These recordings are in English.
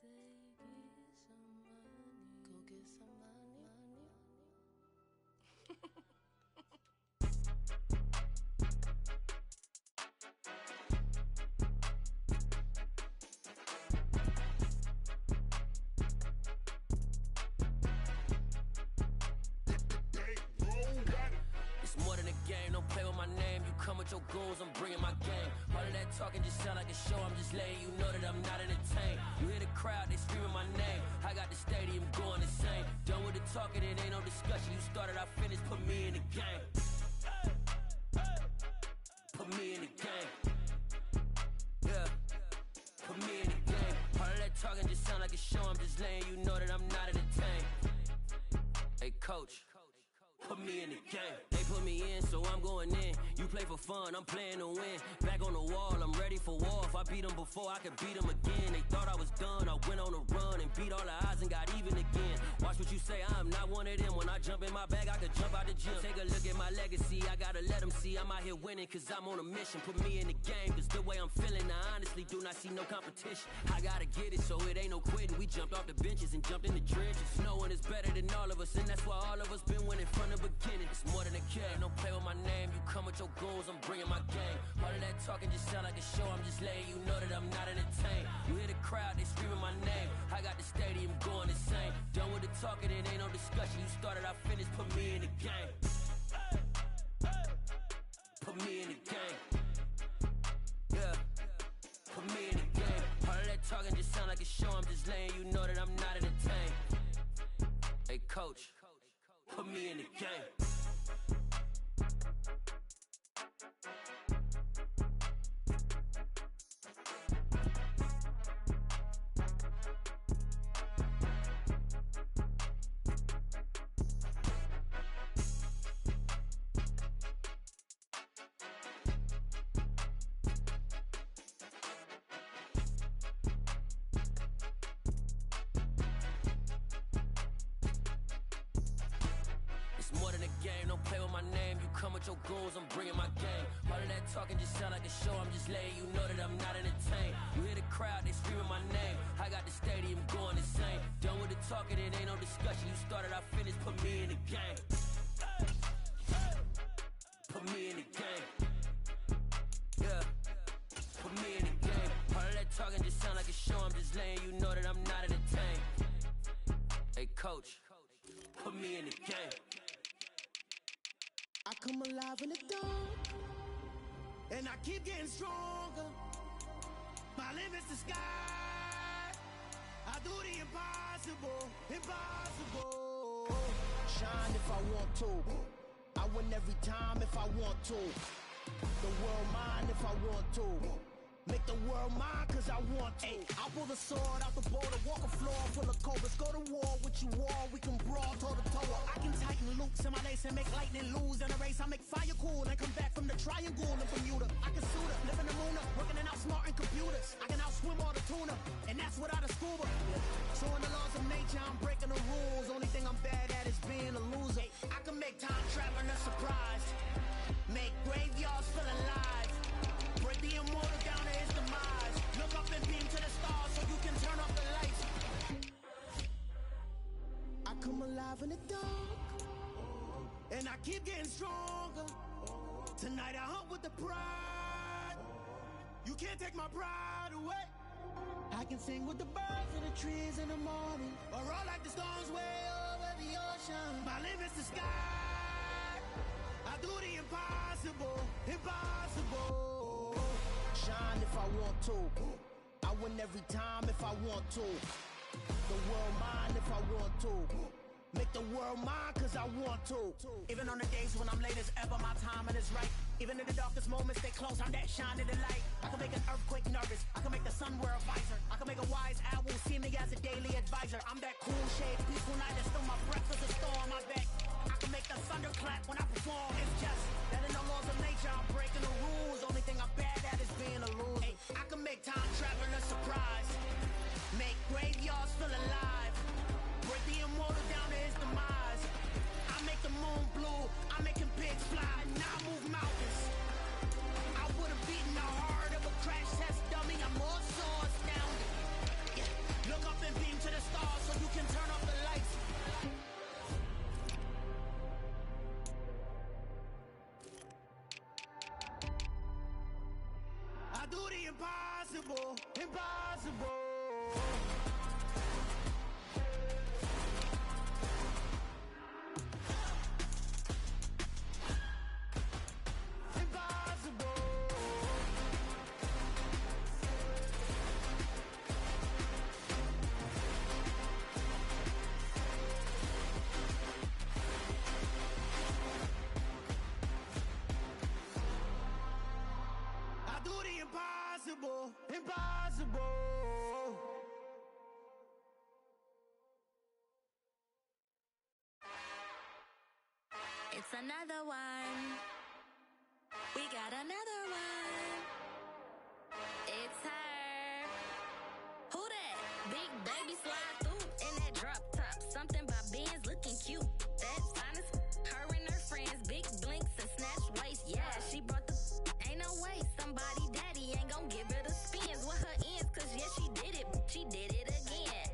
say get some money, go get some money. Come with your goons, I'm bringing my game. All of that talking just sound like a show. I'm just letting you know that I'm not entertained. You hear the crowd, they screaming my name. I got the stadium going insane. Done with the talking, it ain't no discussion. You started, I finished, put me in the game. Put me in the game. Yeah, put me in the game. All of that talking just sound like a show. I'm just letting you know that I'm not entertained. Hey coach, put me in the game. They put me in, so I'm going in. You play for fun, I'm playing to win. Back on the wall, I'm ready for war. If I beat them before, I could beat them again. They thought I was done, I went on a run and beat all the odds and got even again. Watch what you say, I'm not one of them. When I jump in my bag, I could jump out the gym. Take a look at my legacy, I gotta let them see I'm out here winning, cause I'm on a mission. Put me in the game, cause the way I'm feeling, I honestly do not see no competition. I gotta get it, so it ain't no quitting. We jumped off the benches and jumped in the trenches. No one is better than all of us, and that's why all of us been winning from the beginning. It's more than a game, don't play with my name. You come with your goons, I'm bringing my game. All of that talking just sound like a show. I'm just letting you know that I'm not entertained. You hear the crowd, they screaming my name. I got the stadium going insane. Done with the talking, it ain't no discussion. You started, I finished, put me in the game. Put me in the game. Yeah, put me in the game. All of that talking just sound like a show. I'm just letting you know that I'm not entertained. Hey coach, put me in the game. Your goons, I'm bringing my game. All of that talking just sound like a show. I'm just letting you know that I'm not entertained. You hear the crowd, they screaming my name. I got the stadium going insane. Done with the talking, it ain't no discussion. You started, I finished, put me in the game. Put me in the game. Yeah, put me in the game. All of that talking just sound like a show. I'm just letting you know that I'm not entertained. Hey coach, put me in the game. I come alive in the dark, and I keep getting stronger. My limit's the sky. I do the impossible, impossible. Shine if I want to. I win every time if I want to. The world mine if I want to. Make the world mine cause I want to. I'll pull the sword out the border, walk a floor full of cobras. Go to war with you all, we can brawl toe to toe. I can tighten loops in my lace and make lightning lose in a race. I make fire cool and come back from the triangle in Bermuda. I can suit up, live in the moon up, working and outsmarting computers. I can outswim all the tuna, and that's without a scuba. So in the laws of nature, I'm breaking the rules. Only thing I'm bad at is being a loser. I can make time traveling a surprise, make graveyards feel alive. Break the immortal down to his demise. Look up and beam to the stars so you can turn off the lights. I come alive in the dark, and I keep getting stronger. Tonight I hunt with the pride. You can't take my pride away. I can sing with the birds and the trees in the morning, or roll like the storms way over the ocean. My limit's the sky. I do the impossible, impossible. Shine if I want to. I win every time if I want to. The world mine if I want to. Make the world mine cause I want to. Even on the days when I'm late as ever, my timing is right. Even in the darkest moments, stay close, I'm that shining the light. I can make an earthquake nervous, I can make the sun wear a visor. I can make a wise owl see me as a daily advisor. I'm that cool shade, peaceful night, and still my breath is a storm. I bet I can make the thunder clap when I perform. It's just that in the laws of nature, I'm breaking the rules. Only thing I'm bad at is being a loser. I can make time traveling a surprise, make graveyards feel alive. Break the immortal down to his demise. I make the moon blue, I make him pigs fly, and I move mountains. I would've beaten the heart of a crash test dummy. I'm more so astounded. another one. We got another one. It's her. Who that? Big baby slide through in that drop top. Something by Benz looking cute. That's honest. Her and her friends, big blinks and snatch waist. Yeah, she brought the. Ain't no way somebody daddy ain't gon' give her the spins with her ends. Cause yeah, she did it. She did it again.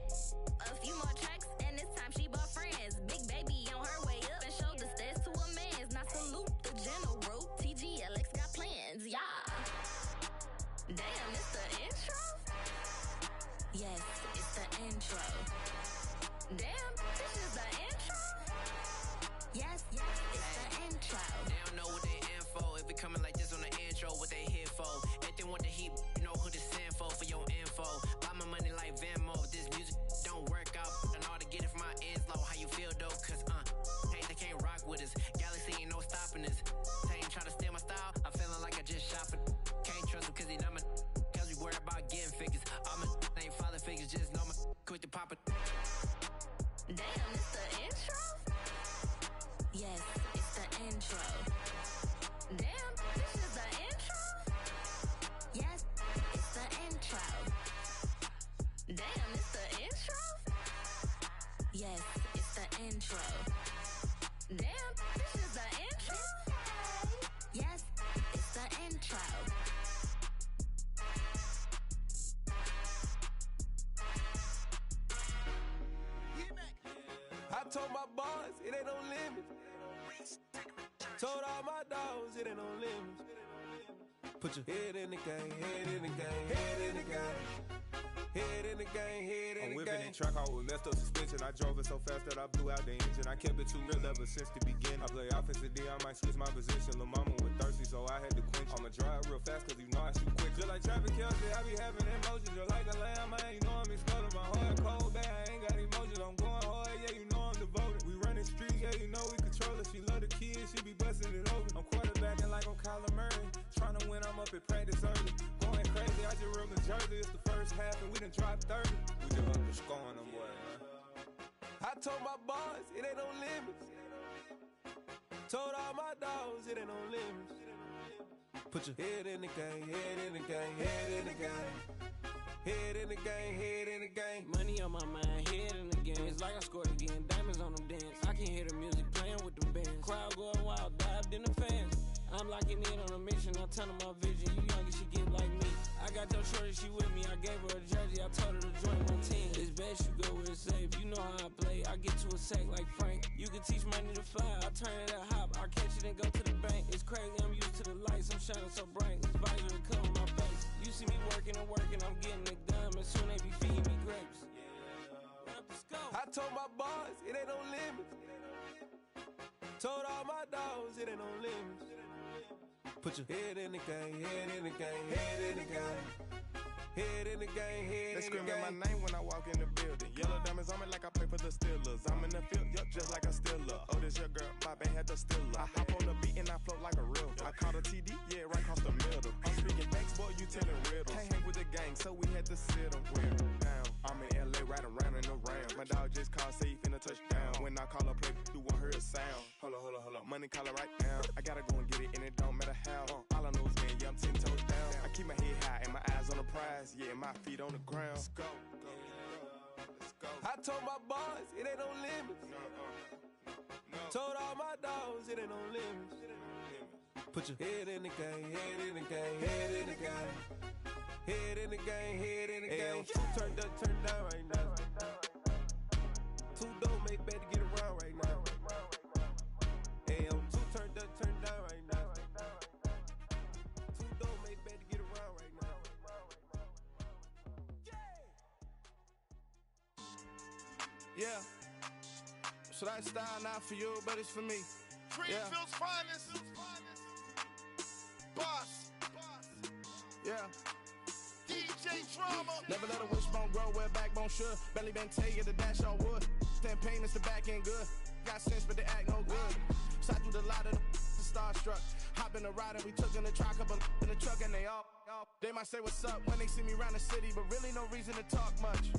A few more tracks and this time she bought friends. Big baby on her way up and showed the stairs to a man's. Now salute the general. TGLX got plans, yeah. Damn, it's the intro? Yes, it's the intro. Damn, this is the intro? Yes, it's the intro. They don't know what they in for. If we coming like this on the intro, what they here for? If they want the heat, you know who to send for your info. Buy my money like Venmo. This music don't work out. And all to get it from my ends low. How you feel though? Cause hey, they can't rock with us. Galaxy ain't no stopping us. They ain't try to steal my style. I'm feeling like I just shot for. Can't trust him cause he not my. Cause we worried about getting figures. All my ain't father figures. Just know my quick to pop it. Damn, it's the intro? Yes, it's the intro. Damn, this is the intro? Yes, it's the intro. Damn, it's the intro? Yes, it's the intro. Damn, this is the intro? Yes, it's the intro. I told my boys it ain't no limit. Told all my dogs it ain't no limits. Put your head in the game, head in the game, head in the game. Head in the game, head in the game. I'm whipping that truck, I was left up suspension. I drove it so fast that I blew out the engine. I kept it too real ever since the beginning. I play offensive D, I might switch my position. Lil' mama was thirsty, so I had to quench. I'ma drive real fast, cause you know I shoot quick. Just like traffic Kelsey, I be having emotions. Just like a lamb, man, you know I'm exploding. My heart cold, bad, I ain't got emotions. I'm going hard, yeah, you know I'm devoted. We running streets, yeah, you know we control it. She love the kids, she be busting it over. I'm quarterbacking like I'm Kyler Murray. Trying to win, I'm up at practice early. Going crazy, I just rode the jersey. It's the first half and we done dropped 30. We just up to scoring them, boy, man. I told my boys it ain't no limits. Told all my dogs it ain't no limits. Put your head in the game, head in the game, head in the game. Head in the game, head in the game. Money on my mind, head in the game. It's like I scored again, diamonds on them dance. I can hear the music playing with them bands. Crowd going wild, dived in the fans. I'm locking in on a mission, I tell her my vision. You young and she get like me. I got your shorty, she with me. I gave her a jersey, I told her to join my team. It's best you go where it's safe. You know how I play. I get to a sack like Frank. You can teach money to fly. I turn it a hop. I catch it and go to the bank. It's crazy, I'm used to the lights. I'm shining so bright. This visor to cover my face. You see me working and working. I'm getting it done. And soon they be feeding me grapes. Up the scope. I told my boys it ain't no limits. Told all my dogs it ain't no limits. Put your head in the game, head in the game, head in the game. Head in the game, head They in the game. screaming my name when I walk in the building. Yellow diamonds on me like I play for the Steelers. I'm in the field, yup, just like a Steeler. Oh, this your girl, Bob ain't had the Steeler. I hop on the beat and I float like a river. I caught a TD, yeah, right across the middle. I'm speaking thanks, boy, you telling riddles. Can't hang with the gang, so we had to sit them down. I'm in LA, riding around in the round. My dog just called, say he finna touchdown. When I call a play, you won't hear a sound. Hold up, money call it right now. I gotta go and get it, and it don't matter how. All I know is win, yeah, I'm 10 toes down. I keep my head high and my eyes on the prize. Yeah, my feet on the ground. Let's go. I told my boys it ain't no limits. Told all my dogs it ain't no limits. Put your head in the game, head in the game, head in the game. Head in the game, head in the game. Two turned up, turned down right now. Two don't make bad to get around right now. Hey, I'm two turned up, turned down right now. Two don't make bad to get around right now. Yeah. So that style not for you, but it's for me. Greenfield's finest. Boss. Yeah. DJ Drama. Never let a wishbone grow where a backbone should. Belly been taken to dash on wood. Stand pain is the back end good. Got sense, but they act no good. So I threw the lot of the starstruck. Hop in the ride and we took in the truck, couple in the truck and they all. They might say what's up when they see me around the city, but really no reason to talk much.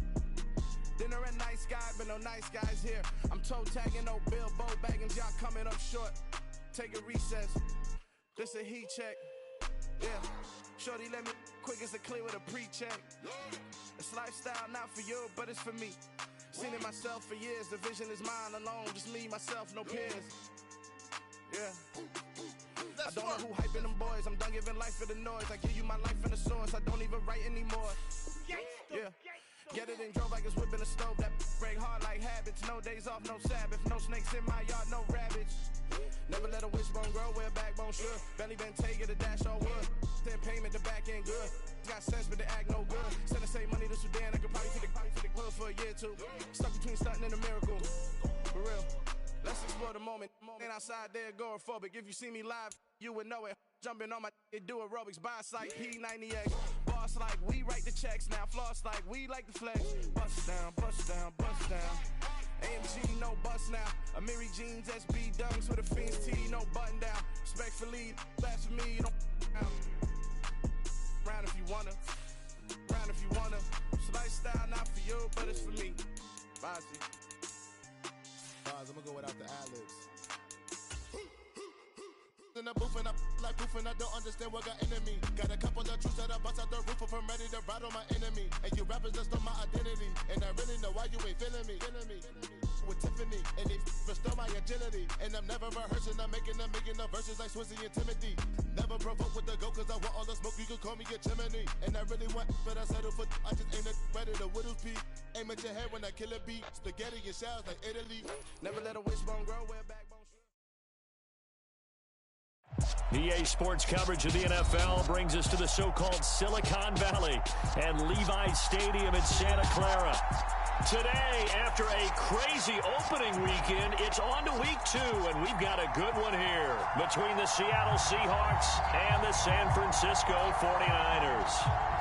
Dinner at nice guy, but no nice guys here. I'm toe tagging, no Bilbo baggins, y'all coming up short. take a recess. This a heat check. Yeah. Shorty let me quick as a clear with a pre-check. It's lifestyle not for you, but it's for me. Seen it myself for years. The vision is mine alone. Just me, myself, no peers. Yeah. I don't know who hyping them boys. I'm done giving life for the noise. I give you my life in the source. I don't even write anymore. Yeah. Get it and drove like it's whipping a stove. That break hard like habits. No days off, no Sabbath. No snakes in my yard, no rabbits. Never let a wishbone grow where a backbone should. Belly been take it, a dash on wood. Then payment, the back end good. Got sense, but the act no good. Send the same money to Sudan. I could probably take the hood for a year or two. Stuck between stunting and a miracle. For real. Let's explore the moment. Ain't outside there agoraphobic. If you see me live, you would know it. Jumping on my do aerobics. Buy site P90X. Boss like we write the checks now. Floss like we like the flex. Bust down, bust down, bust down. AMG, no bust now. Amiri jeans, SB dunks with a Fiends T, no button down. Respectfully, that's for me, you don't out. Round if you wanna. Round if you wanna. It's lifestyle, not for you, but it's for me. Bozzy. I'm gonna go without the ad-libs. In the booth and I like proof and I don't understand what got into me. Got a couple of truths that I bust out the roof of, I'm ready to ride on my enemy. And you rappers just stole my identity, and I really know why you ain't feeling me. With Tiffany, and they restore my agility. And I'm never rehearsing, I'm making a million of verses like Swizzy and Timothy. Never provoke with the go, cause I want all the smoke, you can call me a chimney. And I really want, but I settle for, I just ain't ready to whittles peak. Aim at your head when I kill a beat, spaghetti and shells like Italy. Never let a wishbone grow where a backbone. EA Sports coverage of the NFL brings us to the so-called Silicon Valley and Levi's Stadium in Santa Clara. Today, after a crazy opening weekend, it's on to week 2, and we've got a good one here between the Seattle Seahawks and the San Francisco 49ers.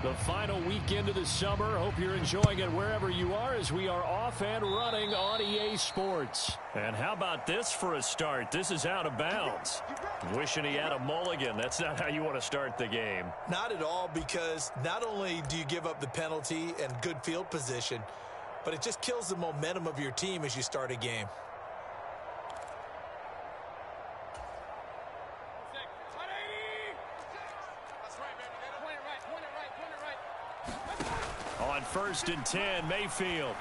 The final weekend of the summer. Hope you're enjoying it wherever you are as we are off and running on EA Sports. And how about this for a start? This is out of bounds. Wishing he had a mulligan. That's not how you want to start the game. Not at all, because not only do you give up the penalty and good field position, but it just kills the momentum of your team as you start a game. On 1st and 10, Mayfield.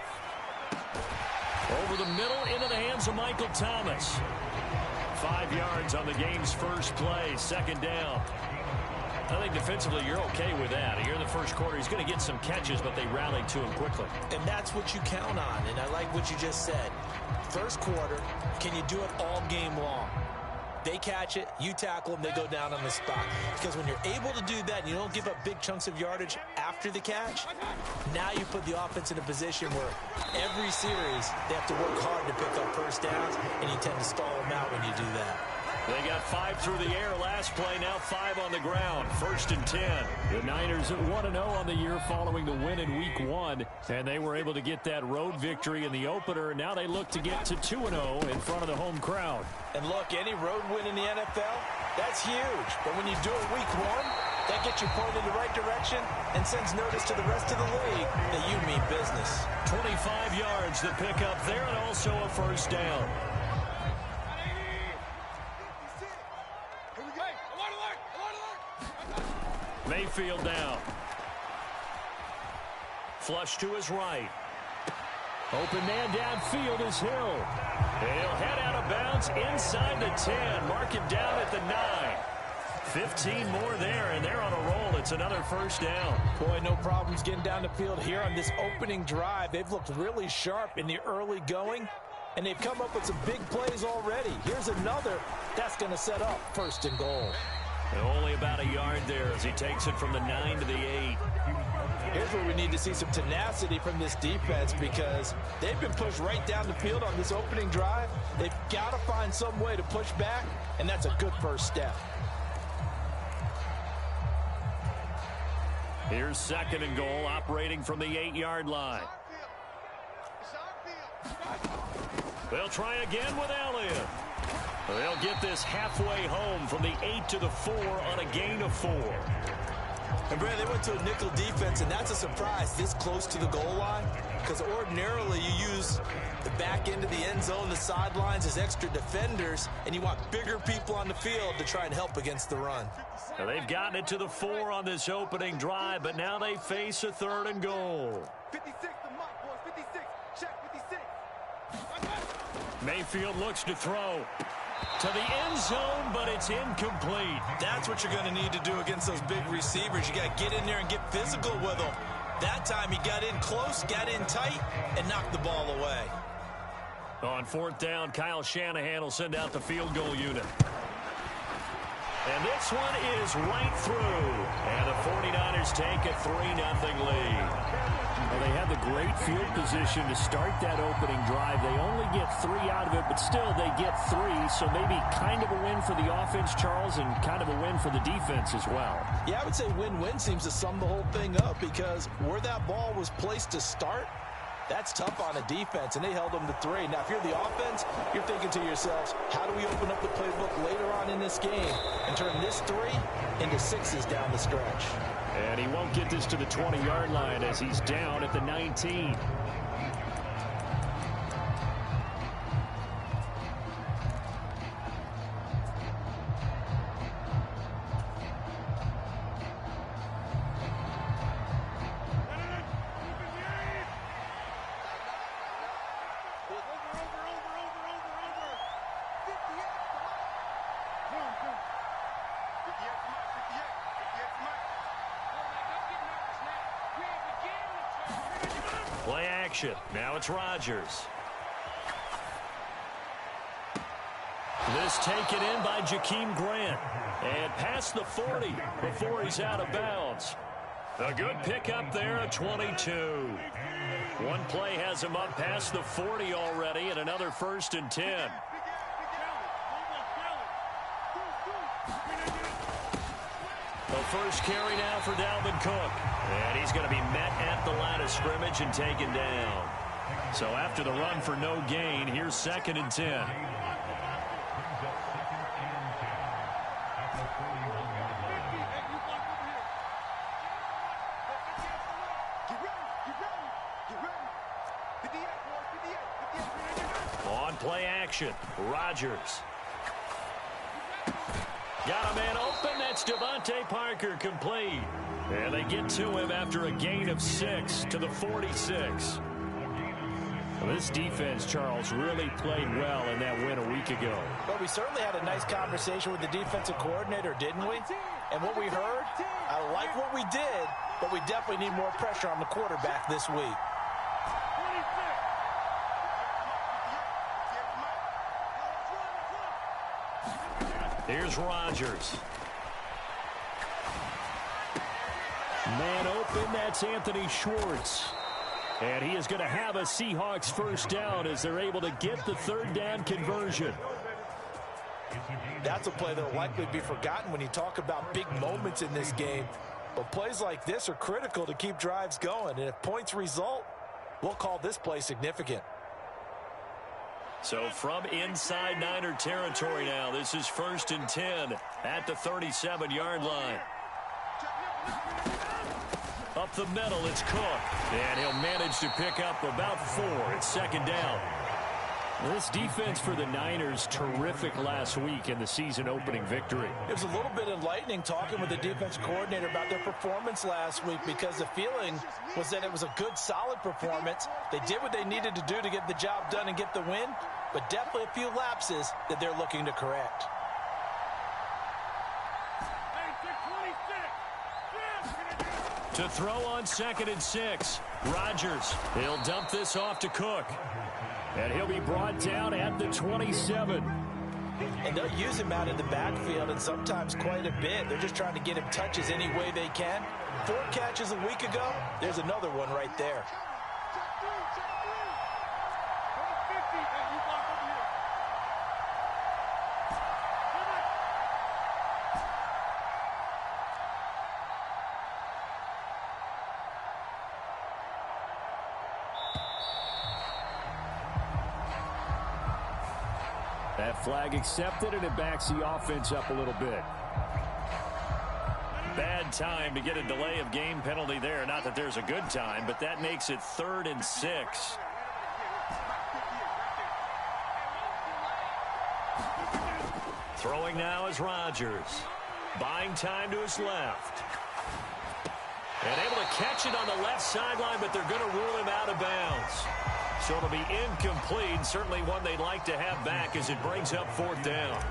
Over the middle, into the hands of Michael Thomas. 5 yards on the game's first play, 2nd down. I think defensively you're okay with that. Here in the first quarter, he's going to get some catches, but they rallied to him quickly. And that's what you count on, and I like what you just said. First quarter, can you do it all game long? They catch it, you tackle them, they go down on the spot. Because when you're able to do that and you don't give up big chunks of yardage after the catch, now you put the offense in a position where every series they have to work hard to pick up first downs, and you tend to stall them out when you do that. They got 5 through the air last play, now 5 on the ground. 1st and 10. The Niners at 1-0 on the year following the win in week 1. And they were able to get that road victory in the opener. Now they look to get to 2-0 in front of the home crowd. And look, any road win in the NFL, that's huge. But when you do it week 1, that gets you pointed in the right direction and sends notice to the rest of the league that you mean business. 25 yards to pick up there, and also a first down. Mayfield down. Flush to his right. Open man downfield is Hill. And he'll head out of bounds inside the 10. Mark him down at the 9. 15 more there, and they're on a roll. It's another first down. Boy, no problems getting down the field here on this opening drive. They've looked really sharp in the early going, and they've come up with some big plays already. Here's another. That's going to set up 1st and goal. And only about a yard there as he takes it from the 9 to the 8. Here's where we need to see some tenacity from this defense, because they've been pushed right down the field on this opening drive. They've got to find some way to push back, and that's a good first step. Here's second and goal, operating from the 8-yard line. They'll try again with Elliott. They'll get this halfway home from the 8 to the 4 on a gain of 4. And, Brad, they went to a nickel defense, and that's a surprise this close to the goal line, because ordinarily you use the back end of the end zone, the sidelines as extra defenders, and you want bigger people on the field to try and help against the run. Now they've gotten it to the 4 on this opening drive, but now they face a 3rd and goal. 56 the mark, boys. 56. Check 56. Mayfield looks to throw to the end zone, but it's incomplete. That's what you're going to need to do against those big receivers. You got to get in there and get physical with them. That time he got in close, got in tight, and knocked the ball away. On 4th down, Kyle Shanahan will send out the field goal unit. And this one is right through. And the 49ers take a 3-0 lead. Well, they had the great field position to start that opening drive. They only get 3 out of it, but still they get 3. So maybe kind of a win for the offense, Charles, and kind of a win for the defense as well. Yeah, I would say win-win seems to sum the whole thing up, because where that ball was placed to start, that's tough on a defense, and they held them to 3. Now, if you're the offense, you're thinking to yourselves, how do we open up the playbook later on in this game and turn this 3 into 6s down the stretch? And he won't get this to the 20-yard line as he's down at the 19. Play action. Now it's Rodgers. This taken in by Jakeem Grant. And past the 40 before he's out of bounds. A good pickup there at 22. One play has him up past the 40 already, and another 1st and 10. The first carry now for Dalvin Cook. And he's going to be met at the line of scrimmage and taken down. So after the run for no gain, here's 2nd and 10. On play action, Rodgers. Got a man open. That's Devontae Parker, complete. And they get to him after a gain of 6 to the 46. Well, this defense, Charles, really played well in that win a week ago. But we certainly had a nice conversation with the defensive coordinator, didn't we? And what we heard, I like what we did, but we definitely need more pressure on the quarterback this week. Here's Rodgers. Man open, that's Anthony Schwartz. And he is going to have a Seahawks first down as they're able to get the 3rd down conversion. That's a play that will likely be forgotten when you talk about big moments in this game. But plays like this are critical to keep drives going. And if points result, we'll call this play significant. So from inside Niner territory now, this is 1st and 10 at the 37-yard line. Up the middle, it's Cook. And he'll manage to pick up about 4. It's 2nd down. This defense for the Niners, terrific last week in the season-opening victory. It was a little bit enlightening talking with the defense coordinator about their performance last week, because the feeling was that it was a good, solid performance. They did what they needed to do to get the job done and get the win, but definitely a few lapses that they're looking to correct. To throw on 2nd and 6, Rodgers. He'll dump this off to Cook. And he'll be brought down at the 27. And they'll use him out in the backfield, and sometimes quite a bit. They're just trying to get him touches any way they can. 4 catches a week ago. There's another one right there. That flag accepted, and it backs the offense up a little bit. Bad time to get a delay of game penalty there. Not that there's a good time, but that makes it 3rd and 6. Throwing now is Rodgers. Buying time to his left. And able to catch it on the left sideline, but they're going to rule him out of bounds. So it'll be incomplete. Certainly one they'd like to have back as it brings up 4th down.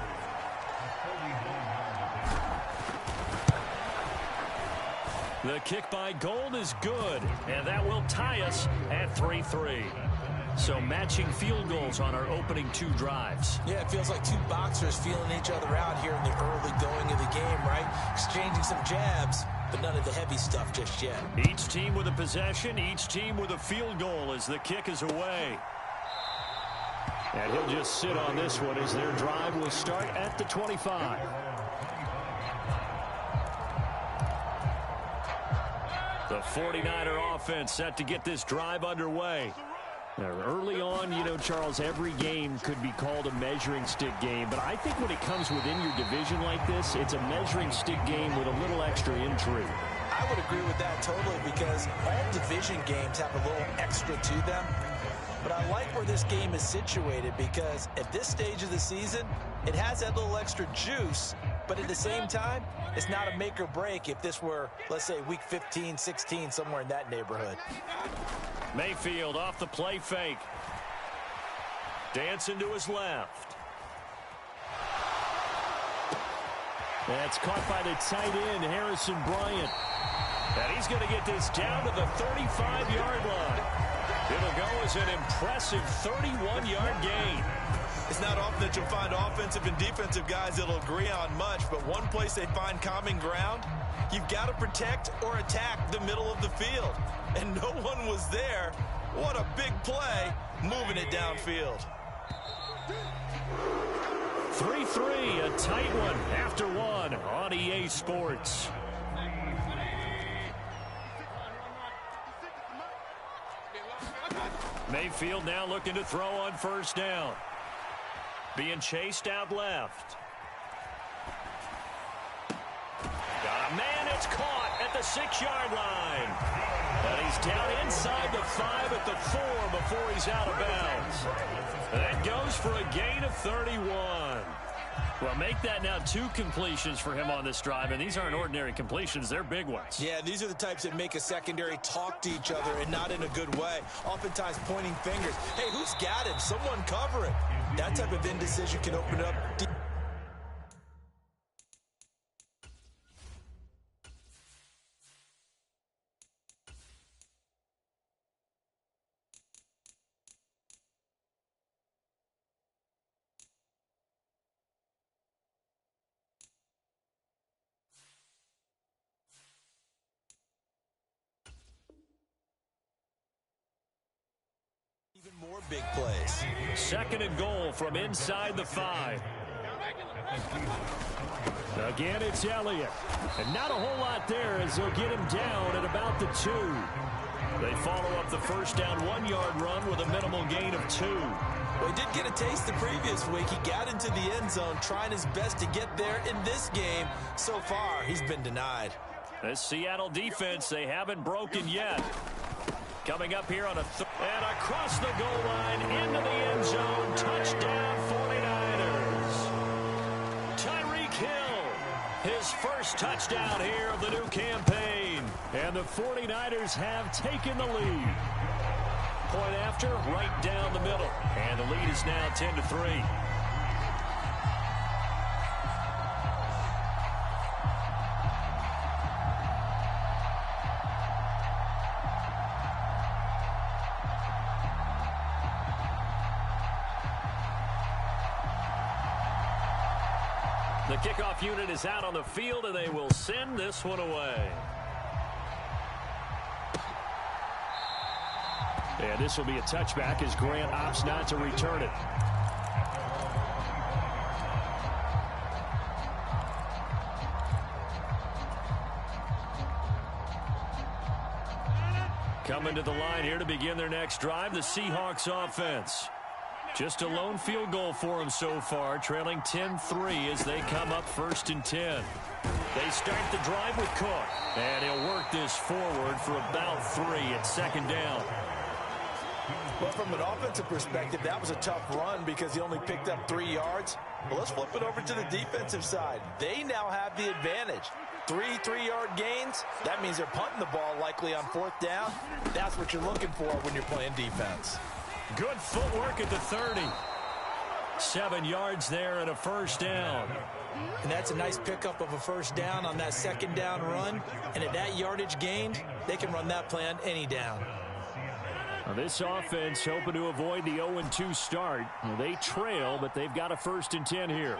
The kick by Gold is good, and that will tie us at 3-3. So matching field goals on our opening 2 drives. Yeah, it feels like 2 boxers feeling each other out here in the early going of the game, right? Exchanging some jabs, but none of the heavy stuff just yet. Each team with a possession, each team with a field goal as the kick is away. And he'll just sit on this one as their drive will start at the 25. The 49er offense set to get this drive underway. Now, early on, you know, Charles, every game could be called a measuring stick game. But I think when it comes within your division like this, it's a measuring stick game with a little extra intrigue. I would agree with that totally because all division games have a little extra to them. But I like where this game is situated because at this stage of the season, it has that little extra juice. But at the same time, it's not a make or break if this were, let's say, week 15, 16, somewhere in that neighborhood. Mayfield off the play fake. Dancing to his left. That's caught by the tight end, Harrison Bryant. And he's going to get this down to the 35-yard line. It'll go as an impressive 31-yard gain. It's not often that you'll find offensive and defensive guys that'll agree on much, but one place they find common ground, you've got to protect or attack the middle of the field. And no one was there. What a big play, moving it downfield. 3-3, a tight one after one on EA Sports. Mayfield now looking to throw on 1st down. Being chased out left. Got a man, it's caught at the 6-yard line. And he's down inside the 5 at the 4 before he's out of bounds. And that goes for a gain of 31. Well, make that now 2 completions for him on this drive, and these aren't ordinary completions. They're big ones. Yeah, these are the types that make a secondary talk to each other and not in a good way. Oftentimes pointing fingers. Hey, who's got him? Someone cover him. That type of indecision can open up deep. More big plays. 2nd and goal from inside the 5. Again, it's Elliott. And not a whole lot there as they'll get him down at about the 2. They follow up the 1st down 1-yard run with a minimal gain of 2. Well, he did get a taste the previous week. He got into the end zone, trying his best to get there in this game. So far, he's been denied. This Seattle defense, they haven't broken yet. Coming up here on and across the goal line into the end zone. Touchdown 49ers. Tyreek Hill, his first touchdown here of the new campaign. And the 49ers have taken the lead. Point after, right down the middle. And the lead is now 10-3. The kickoff unit is out on the field, and they will send this one away. And this will be a touchback as Grant opts not to return it. Coming to the line here to begin their next drive, the Seahawks offense. Just a lone field goal for them so far, trailing 10-3 as they come up 1st and 10. They start the drive with Cook, and he'll work this forward for about 3 at 2nd down. Well, from an offensive perspective, that was a tough run because he only picked up 3 yards. But let's flip it over to the defensive side. They now have the advantage. 3 3-yard gains, that means they're punting the ball likely on 4th down. That's what you're looking for when you're playing defense. Good footwork at the 30. 7 yards there and a 1st down. And that's a nice pickup of a 1st down on that 2nd down run. And at that yardage gained, they can run that play on any down. Now this offense hoping to avoid the 0-2 start. Well, they trail, but they've got a 1st and 10 here.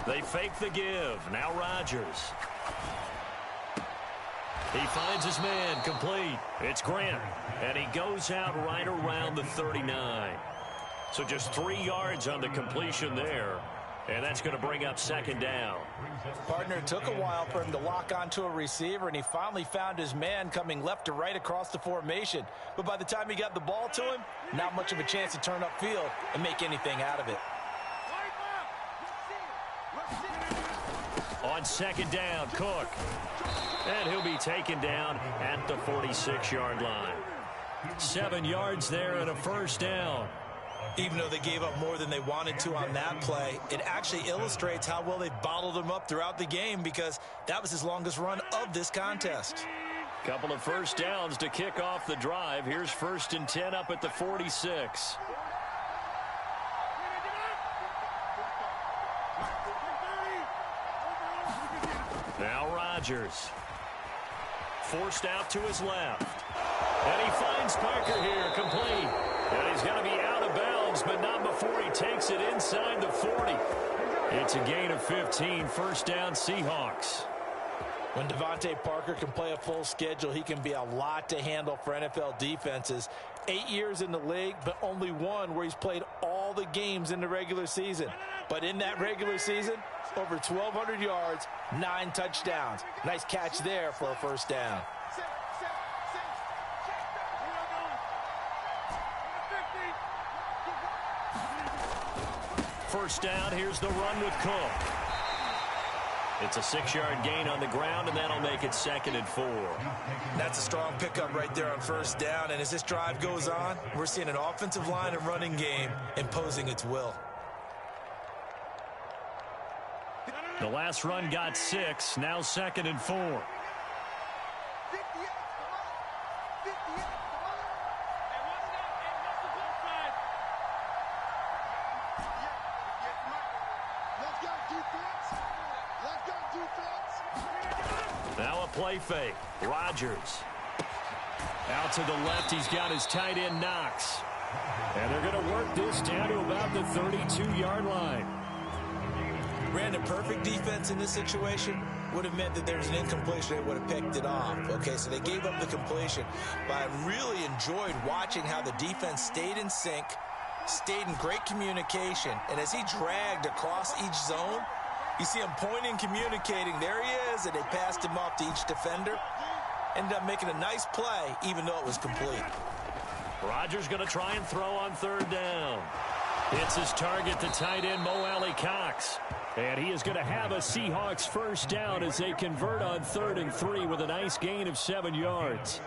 They fake the give. Now Rodgers. He finds his man complete. It's Grant. And he goes out right around the 39. So just 3 yards on the completion there. And that's going to bring up 2nd down. Partner, it took a while for him to lock onto a receiver, and he finally found his man coming left to right across the formation. But by the time he got the ball to him, not much of a chance to turn upfield and make anything out of it. On 2nd down, Cook. And he'll be taken down at the 46-yard line. 7 yards there and a 1st down. Even though they gave up more than they wanted to on that play, it actually illustrates how well they bottled him up throughout the game because that was his longest run of this contest. Couple of 1st downs to kick off the drive. Here's 1st and 10 up at the 46. Now Rodgers. Forced out to his left. And he finds Parker here, complete. And he's going to be out of bounds, but not before he takes it inside the 40. It's a gain of 15, 1st down Seahawks. When Devontae Parker can play a full schedule, he can be a lot to handle for NFL defenses. 8 years in the league, but only one where he's played all the games in the regular season. But in that regular season, over 1,200 yards, 9 touchdowns. Nice catch there for a 1st down. First down, here's the run with Cook. It's a 6-yard gain on the ground, and that'll make it 2nd and 4. That's a strong pickup right there on 1st down, and as this drive goes on, we're seeing an offensive line and running game imposing its will. The last run got 6, now 2nd and 4. Now a play fake. Rodgers. Out to the left, he's got his tight end Knox. And they're going to work this down to about the 32-yard line. Brandon, perfect defense in this situation would have meant that there's an incompletion. They would have picked it off. Okay, so they gave up the completion. But I really enjoyed watching how the defense stayed in sync, stayed in great communication. And as he dragged across each zone, you see him pointing, communicating. There he is, and they passed him off to each defender. Ended up making a nice play, even though it was complete. Rodgers going to try and throw on 3rd down. It's his target, the tight end, Mo Alley-Cox. And he is going to have a Seahawks 1st down as they convert on 3rd and 3 with a nice gain of 7 yards.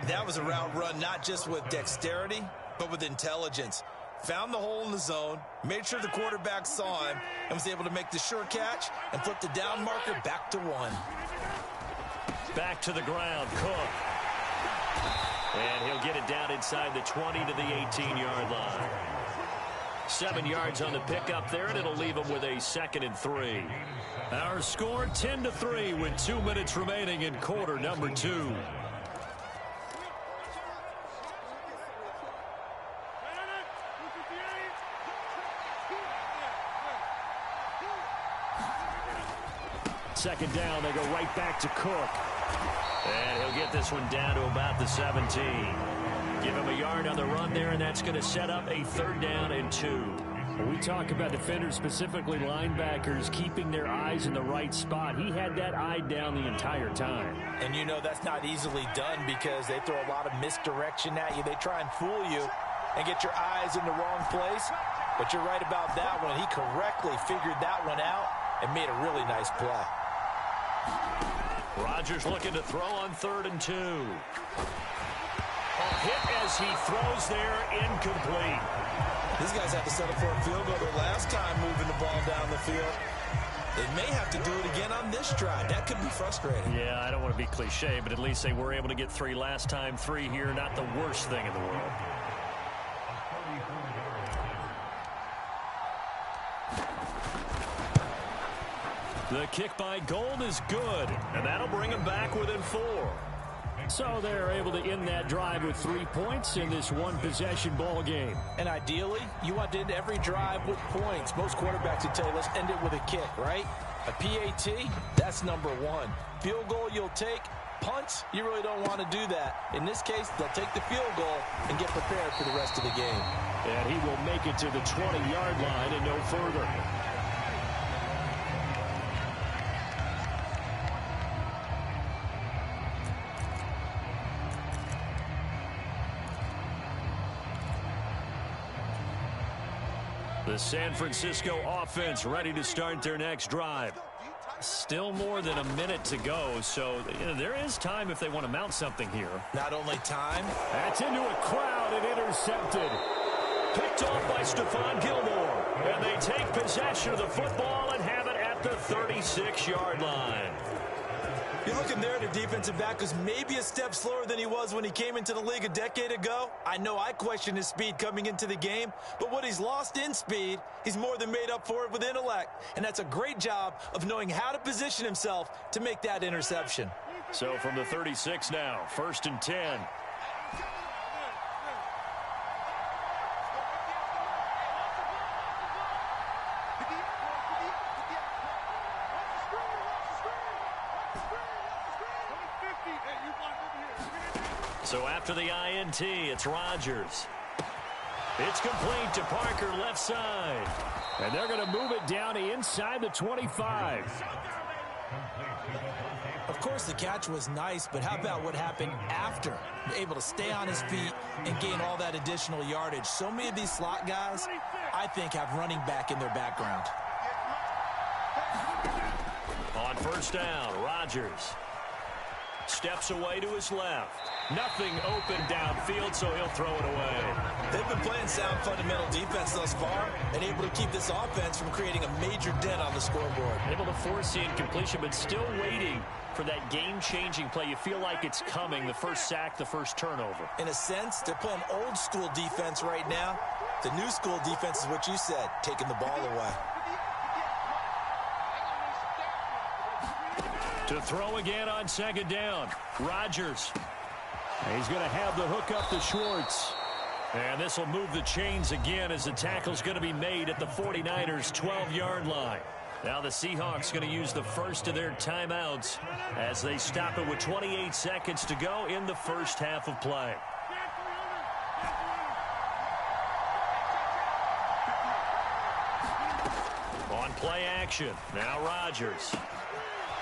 That was a route run, not just with dexterity, but with intelligence. Found the hole in the zone, made sure the quarterback saw him, and was able to make the sure catch and flip the down marker back to 1. Back to the ground, Cook. And he'll get it down inside the 20 to the 18-yard line. 7 yards on the pickup there, and it'll leave him with a 2nd and 3. Our score 10-3 with 2 minutes remaining in quarter number 2. Second down, they go right back to Cook. And he'll get this one down to about the 17. Give him a yard on the run there, and that's going to set up a 3rd down and 2. When we talk about defenders, specifically linebackers, keeping their eyes in the right spot, he had that eye down the entire time. And you know that's not easily done because they throw a lot of misdirection at you. They try and fool you and get your eyes in the wrong place. But you're right about that one. He correctly figured that one out and made a really nice play. Rodgers looking to throw on 3rd and 2. A hit as he throws there, incomplete. These guys have to settle for a field goal their last time moving the ball down the field. They may have to do it again on this drive. That could be frustrating. Yeah, I don't want to be cliche, but at least they were able to get 3 last time, 3 here. Not the worst thing in the world. The kick by Gold is good, and that'll bring him back within 4. So they're able to end that drive with 3 points in this one-possession ball game. And ideally, you want to end every drive with points. Most quarterbacks would tell you, let's end it with a kick, right? A PAT, that's number 1. Field goal you'll take. Punts, you really don't want to do that. In this case, they'll take the field goal and get prepared for the rest of the game. And he will make it to the 20-yard line and no further. The San Francisco offense ready to start their next drive. Still more than a minute to go, so there is time if they want to mount something here. Not only time. That's into a crowd and intercepted. Picked off by Stephon Gilmore. And they take possession of the football and have it at the 36-yard line. You're looking there at a defensive back who's maybe a step slower than he was when he came into the league a decade ago. I know I questioned his speed coming into the game, but what he's lost in speed, he's more than made up for it with intellect. And that's a great job of knowing how to position himself to make that interception. So from the 36 now, 1st and 10. So after the INT, it's Rodgers. It's complete to Parker, left side. And they're going to move it down to inside the 25. Of course, the catch was nice, but how about what happened after? Able to stay on his feet and gain all that additional yardage. So many of these slot guys, I think, have running back in their background. On 1st down, Rodgers steps away to his left. Nothing open downfield, so he'll throw it away. They've been playing sound fundamental defense thus far and able to keep this offense from creating a major dent on the scoreboard. Able to force the incompletion, but still waiting for that game-changing play. You feel like it's coming, the first sack, the first turnover. In a sense, they're playing old-school defense right now. The new-school defense is what you said, taking the ball away. To throw again on 2nd down, Rodgers. He's going to have the hook up to Schwartz. And this will move the chains again as the tackle's going to be made at the 49ers' 12-yard line. Now the Seahawks going to use the first of their timeouts as they stop it with 28 seconds to go in the first half of play. On play action, now Rodgers.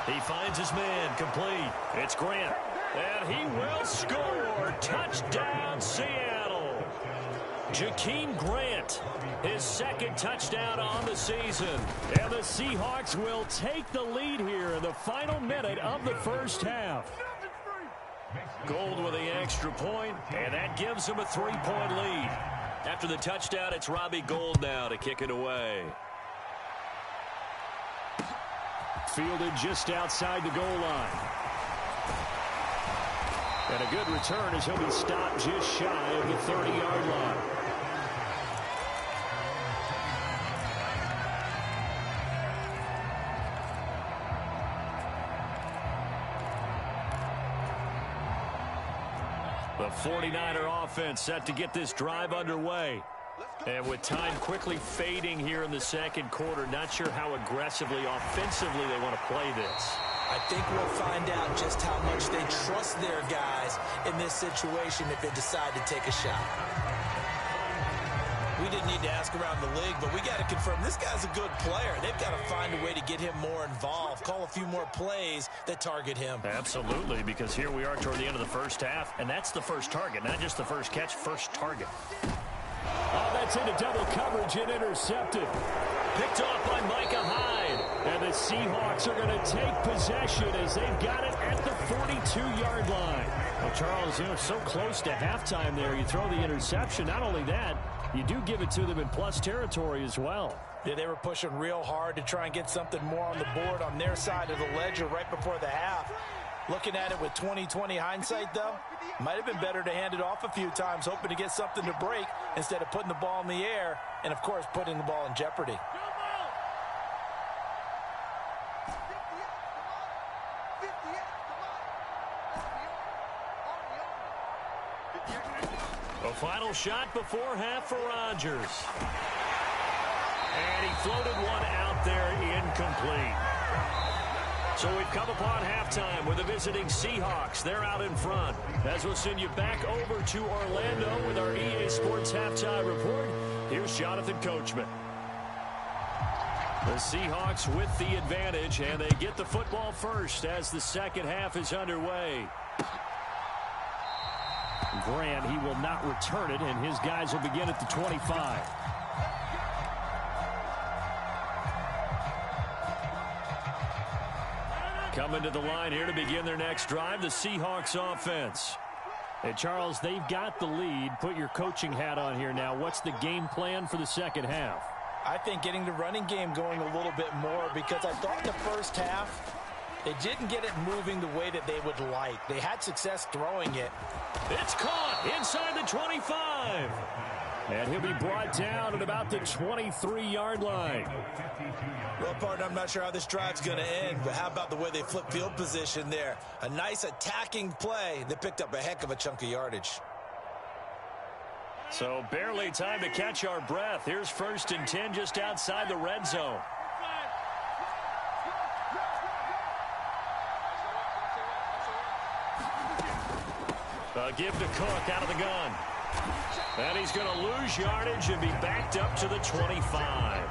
He finds his man, complete. It's Grant. And he will score. Touchdown, Seattle. Jakeem Grant, his 2nd touchdown on the season. And the Seahawks will take the lead here in the final minute of the first half. Gold with the extra point, and that gives him a 3-point lead. After the touchdown, it's Robbie Gould now to kick it away. Fielded just outside the goal line. And a good return as he'll be stopped just shy of the 30-yard line. The 49er offense set to get this drive underway. And with time quickly fading here in the 2nd quarter, not sure how aggressively, offensively they want to play this. I think we'll find out just how much they trust their guys in this situation if they decide to take a shot. We didn't need to ask around the league, but we got to confirm this guy's a good player. They've got to find a way to get him more involved, call a few more plays that target him. Absolutely, because here we are toward the end of the first half, and that's the first target, not just the first catch, first target. Oh, that's into double coverage and intercepted. Picked off by Micah Hyde. And the Seahawks are going to take possession as they've got it at the 42-yard line. Well, Charles, so close to halftime there. You throw the interception. Not only that, you do give it to them in plus territory as well. Yeah, they were pushing real hard to try and get something more on the board on their side of the ledger right before the half. Looking at it with 20/20 hindsight, though, might have been better to hand it off a few times, hoping to get something to break instead of putting the ball in the air and, of course, putting the ball in jeopardy. A final shot before half for Rodgers. And he floated one out there incomplete. So we've come upon halftime with the visiting Seahawks. They're out in front. As we'll send you back over to Orlando with our EA Sports Halftime Report, here's Jonathan Coachman. The Seahawks with the advantage, and they get the football first as the second half is underway. Grant, he will not return it, and his guys will begin at the 25. Coming to the line here to begin their next drive, the Seahawks offense. Hey, Charles, they've got the lead. Put your coaching hat on here now. What's the game plan for the second half? I think getting the running game going a little bit more, because I thought in the first half they didn't get it moving the way that they would like. They had success throwing it. It's caught inside the 25. And he'll be brought down at about the 23-yard line. Well, partner, I'm not sure how this drive's going to end, but how about the way they flip field position there? A nice attacking play. They picked up a heck of a chunk of yardage. So barely time to catch our breath. Here's 1st and 10 just outside the red zone. A give to Cook out of the gun. And he's going to lose yardage and be backed up to the 25.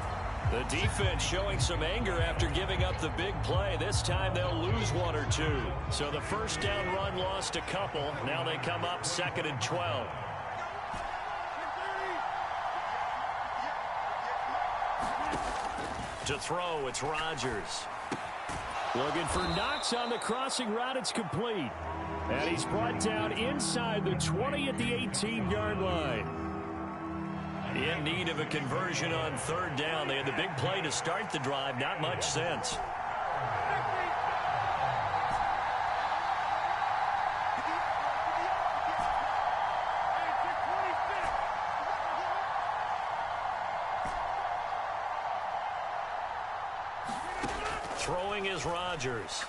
The defense showing some anger after giving up the big play. This time they'll lose one or two. So the first down run lost a couple. Now they come up 2nd and 12. To throw, it's Rodgers. Looking for Knox on the crossing route. It's complete. And he's brought down inside the 20 at the 18-yard line. In need of a conversion on 3rd down. They had the big play to start the drive. Not much sense. Throwing is Rodgers.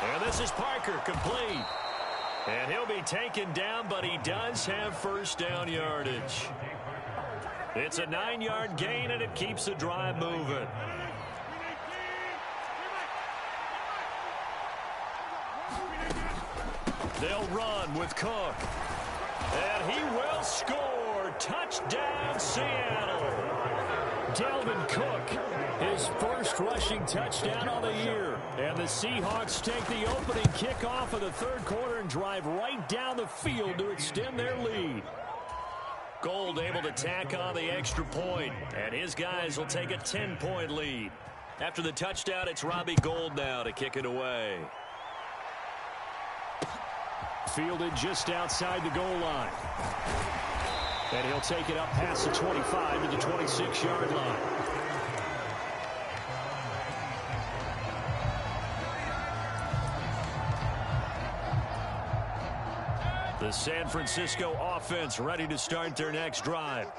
And this is Parker, complete. And he'll be taken down, but he does have first down yardage. It's a 9-yard gain, and it keeps the drive moving. They'll run with Cook. And he will score. Touchdown, Seattle. Dalvin Cook, his first rushing touchdown on the year. And the Seahawks take the opening kickoff of the 3rd quarter and drive right down the field to extend their lead. Gold able to tack on the extra point, and his guys will take a 10-point lead. After the touchdown, it's Robbie Gould now to kick it away. Fielded just outside the goal line. And he'll take it up past the 25 to the 26-yard line. The San Francisco offense ready to start their next drive.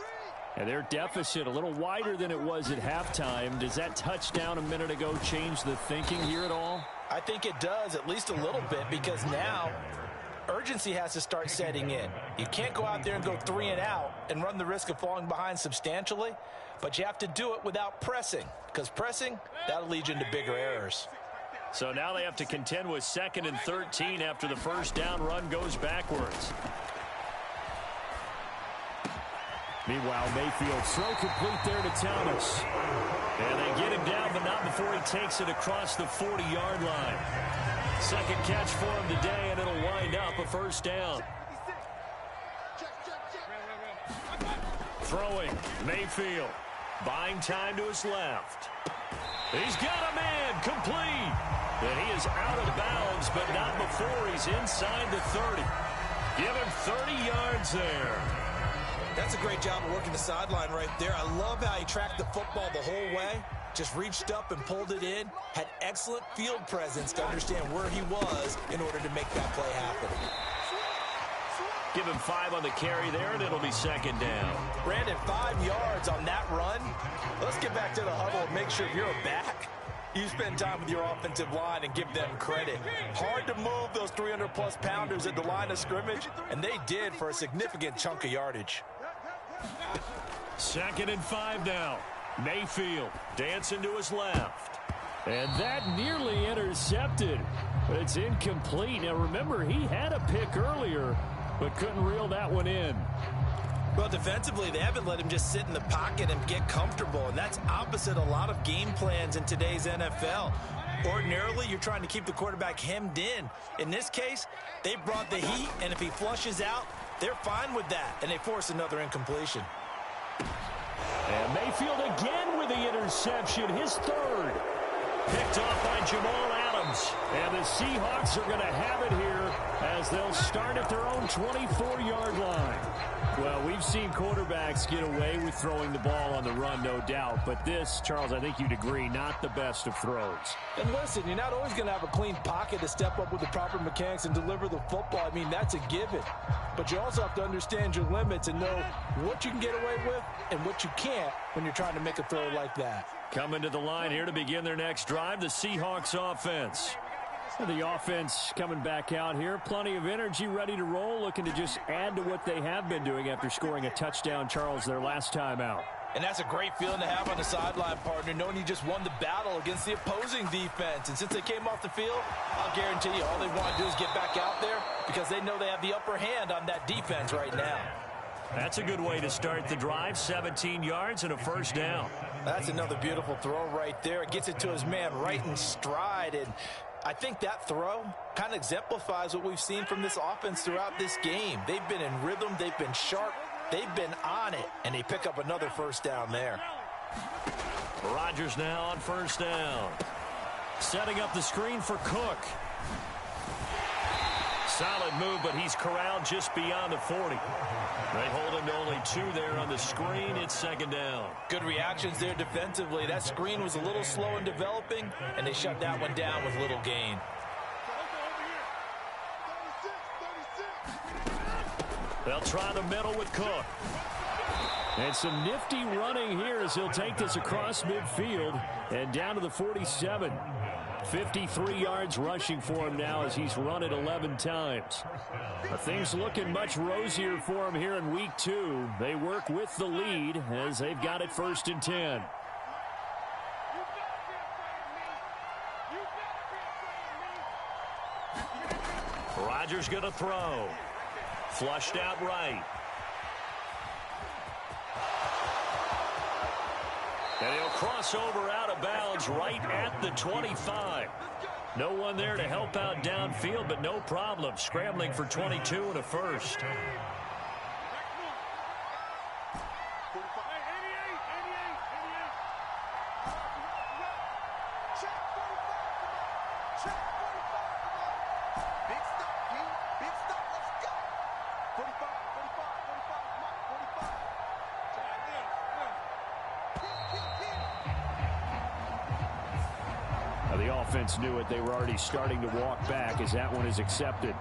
And their deficit a little wider than it was at halftime. Does that touchdown a minute ago change the thinking here at all? I think it does, at least a little bit, because now urgency has to start setting in. You can't go out there and go 3 and out and run the risk of falling behind substantially, but you have to do it without pressing, because pressing, that'll lead you into bigger errors. So now they have to contend with 2nd and 13 after the first down run goes backwards. Meanwhile, Mayfield throw complete there to Thomas. And they get him down, but not before he takes it across the 40-yard line. Second catch for him today, and it'll wind up a first down. Throwing, Mayfield. Buying time to his left. He's got a man, complete. And he is out of bounds, but not before he's inside the 30. Give him 30 yards there. That's a great job of working the sideline right there. I love how he tracked the football the whole way. Just reached up and pulled it in. Had excellent field presence to understand where he was in order to make that play happen. Give him 5 on the carry there, and it'll be second down. Brandon, 5 yards on that run. Let's get back to the huddle and make sure if you're a back, you spend time with your offensive line and give them credit. Hard to move those 300-plus pounders at the line of scrimmage, and they did for a significant chunk of yardage. Second and 5 now. Mayfield dancing to his left. And that nearly intercepted. It's incomplete. Now, remember, he had a pick earlier, but couldn't reel that one in. Well, defensively, they haven't let him just sit in the pocket and get comfortable, and that's opposite a lot of game plans in today's NFL. Ordinarily, you're trying to keep the quarterback hemmed in. In this case, they brought the heat, and if he flushes out, they're fine with that, and they force another incompletion. And Mayfield again with the interception, his third. Picked off by Jamal Adams. And the Seahawks are going to have it here as they'll start at their own 24-yard line. Well, we've seen quarterbacks get away with throwing the ball on the run, no doubt. But this, Charles, I think you'd agree, not the best of throws. And listen, you're not always going to have a clean pocket to step up with the proper mechanics and deliver the football. I mean, that's a given. But you also have to understand your limits and know what you can get away with and what you can't when you're trying to make a throw like that. Coming to the line here to begin their next drive, the Seahawks offense. The offense coming back out here. Plenty of energy, ready to roll, looking to just add to what they have been doing after scoring a touchdown, Charles, their last time out. And that's a great feeling to have on the sideline, partner, knowing you just won the battle against the opposing defense. And since they came off the field, I'll guarantee you all they want to do is get back out there because they know they have the upper hand on that defense right now. That's a good way to start the drive. 17 yards and a first down. That's another beautiful throw right there. It gets it to his man right in stride. And I think that throw kind of exemplifies what we've seen from this offense throughout this game. They've been in rhythm. They've been sharp. They've been on it. And they pick up another first down there. Rodgers now on first down. Setting up the screen for Cook. Solid move, but he's corralled just beyond the 40. They hold him to only 2 there on the screen. It's second down. Good reactions there defensively. That screen was a little slow in developing, and they shut that one down with little gain. They'll try the middle with Cook. And some nifty running here as he'll take this across midfield and down to the 47. 53 yards rushing for him now as he's run it 11 times. Things looking much rosier for him here in week 2. They work with the lead as they've got it first and 10. Rodgers going to throw. Flushed out right. And he'll cross over out of bounds right at the 25. No one there to help out downfield, but no problem. Scrambling for 22 and a first. The offense knew it. They were already starting to walk back as that one is accepted.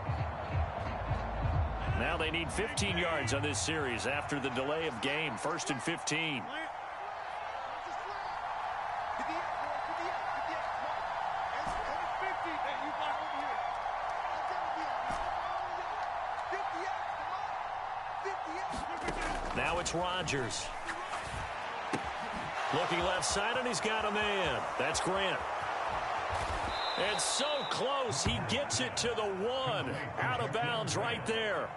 Now they need 15 yards on this series after the delay of game. First and 15. Now it's Rodgers. Looking left side, and he's got a man. That's Grant. And so close, he gets it to the 1. Out of bounds right there.